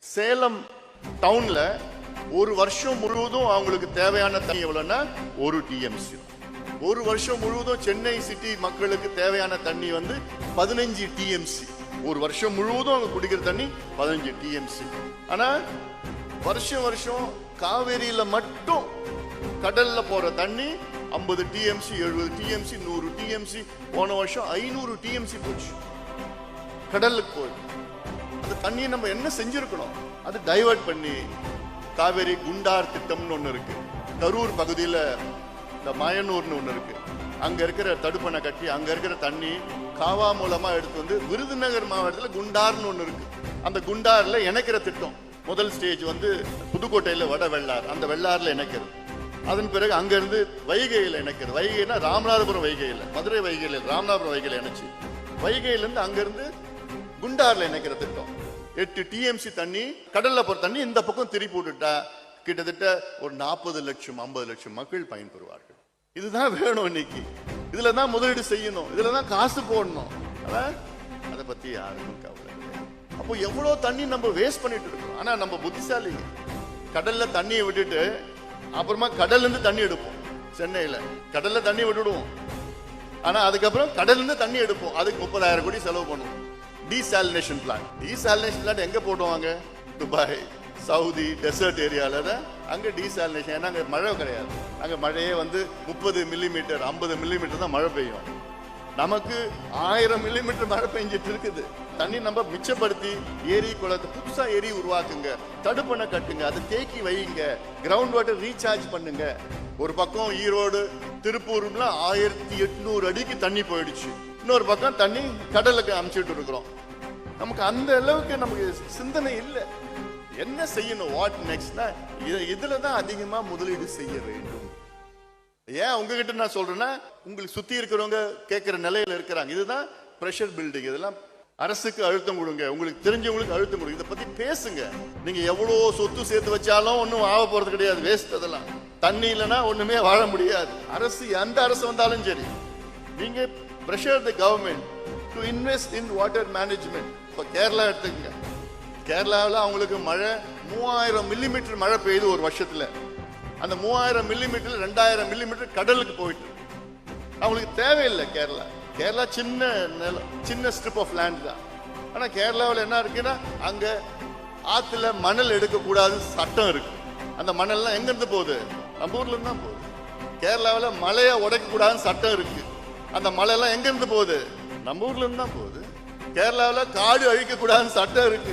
சேலம் டவுன்ல ஒரு வருஷம் முழுவதும் அவங்களுக்கு தேவையான தண்ணி எவ்வளவுன்னா 1 டிஎம்சி. ஒரு வருஷம் முழுவதும் சென்னை சிட்டி மக்களுக்கு தேவையான தண்ணி 15 டிஎம்சி. ஒரு வருஷம் முழுவதும் அவங்க குடிக்கிற தண்ணி 15 டிஎம்சி. ஆனா வருஷம் வருஷம் காவேரியில மட்டும் கடல்ல போற தண்ணி 50 டிஎம்சி, 70 டிஎம்சி, 100 டிஎம்சி. போன வருஷம் 500 டிஎம்சி போச்சு கடலுக்கு போய். அந்த தண்ணியை நம்ம என்ன செஞ்சிருக்கணும்? அது டைவர்ட் பண்ணி காவேரி குண்டார் திட்டம்னு ஒண்ணு இருக்கு. கரூர் பகுதியில இந்த மயனூர்னு ஒண்ணு இருக்கு. அங்க இருக்கிற தடுப்பணை கட்டி அங்க இருக்கிற தண்ணி காவா மூலமா எடுத்து விருதுநகர் மாவட்டத்தில் குண்டார்னு ஒண்ணு இருக்கு. அந்த குண்டார்ல இணைக்கிற திட்டம் முதல் ஸ்டேஜ் புதுக்கோட்டையில வட வெள்ளார், அந்த வெள்ளாறுல இணைக்கிறது. அதன் பிறகு அங்க இருந்து வைகையில இணைக்கிறது. வைகைனா ராமநாதபுரம் வைகையில, மதுரை வைகையில, ராமநாதபுரம் வைகையில இணைச்சு வைகையில இருந்து அங்க இருந்து குண்டார்ல இணைக்கிற திட்டம். 8 டிஎம்சி தண்ணி கடல்ல போற தண்ணி இந்த பக்கம் திருப்பி விட்டுட்டா கிட்டத்தட்ட ஒரு 40 லட்சம் 50 லட்சம் மக்கள் பயன்பெறுவார்கள். இதுதான் வேணும் இன்னைக்கு. இதுலதான் முதலீடு செய்யணும், இதுலதான் காசு போடணும். அதை பத்தி யாருக்கும் கவலை கிடையாது. அப்போ எவ்வளவு தண்ணி நம்ம வேஸ்ட் பண்ணிட்டு இருக்கோம். ஆனா நம்ம புத்திசாலிங்க. கடல்ல தண்ணியை விட்டுட்டு அப்புறமா கடல்ல இருந்து தண்ணி எடுப்போம். சென்னையில கடல்ல தண்ணி விட்டுடுவோம். ஆனா அதுக்கப்புறம் கடல்ல இருந்து தண்ணி எடுப்போம். அதுக்கு 30,000 கோடி செலவு பண்ணுவோம். Desalination plant. டீசாலினேஷன் பிளான்ட் எங்க போடுவாங்க? துபாய், சவுதி, டெசர்ட் ஏரியால அங்க டீசாலினேஷன். ஏன்னா அங்க மழை கிடையாது. அங்க மழையே 30 மில்லிமீட்டர் 50 மில்லிமீட்டர் தான் மழை பெய்யும். நமக்கு 1000 மில்லிமீட்டர் மழை பெஞ்சிட்டு இருக்குது. தண்ணி நம்ம மிச்சப்படுத்தி ஏரி குளத்தை புதுசா ஏரி உருவாக்குங்க, தடுப்பணை கட்டுங்க, அதை தேக்கி வைங்க, கிரவுண்ட் வாட்டர் ரீசார்ஜ் பண்ணுங்க. ஒரு பக்கம் ஈரோடு திருப்பூர்ல 1800 அடிக்கு தண்ணி போயிடுச்சு. இன்னொரு பக்கம் தண்ணி கடலுக்கு அமுச்சிட்டு இருக்கிறோம். நமக்கு அந்த அளவுக்கு நமக்கு சிந்தனை இல்லை. என்ன செய்யணும்? வாட் நெக்ஸ்ட்னா இதுலதான் அதிகமா முதலீடு செய்ய வேண்டும். ஏன் உங்ககிட்ட நான் சொல்றேன்னா, உங்களுக்கு சுத்தி இருக்கிறவங்க கேட்கிற நிலையில இருக்கிறாங்க. இதுதான் பிரஷர் பில்டிங். இதெல்லாம் அரசுக்கு அழுத்தம் கொடுங்க, உங்களுக்கு தெரிஞ்சவங்களுக்கு அழுத்தம் கொடுங்க. இதை பத்தி பேசுங்க. நீங்க எவ்வளவு சொத்து சேர்த்து வச்சாலும் ஒன்னும் ஆக போறது கிடையாது. வேஸ்ட். அதெல்லாம் தண்ணி இல்லைன்னா ஒண்ணுமே வாழ முடியாது. அரசு எந்த அரசு வந்தாலும் சரி, நீங்க pressure the government to invest in water management. இப்போ கேரளா எடுத்துக்கங்க. கேரளாவில் அவங்களுக்கு மழை 3000 மில்லிமீட்டர் மழை பெய்யுது ஒரு வருஷத்துல. அந்த 3000 மில்லிமீட்டர் 2000 மில்லிமீட்டர் கடலுக்கு போயிட்டு அவங்களுக்கு தேவையில்லை. கேரளா சின்ன ஸ்ட்ரிப் ஆஃப் லேண்ட் தான். ஆனா கேரளாவில் என்ன இருக்குன்னா, அங்க ஆத்துல மணல் எடுக்கக்கூடாது சட்டம் இருக்கு. அந்த மணல்லாம் எங்க இருந்து போகுது? நம்ம ஊர்ல இருந்து தான் போகுது. கேரளாவில் மலையை உடைக்க கூடாதுன்னு சட்டம் இருக்கு. அந்த மலை எல்லாம் எங்க இருந்து போகுது? நம்ம ஊர்ல இருந்து தான் போகுது. கேரளாவில் காடு அழிக்க கூடாதுன்னு சட்டம் இருக்கு.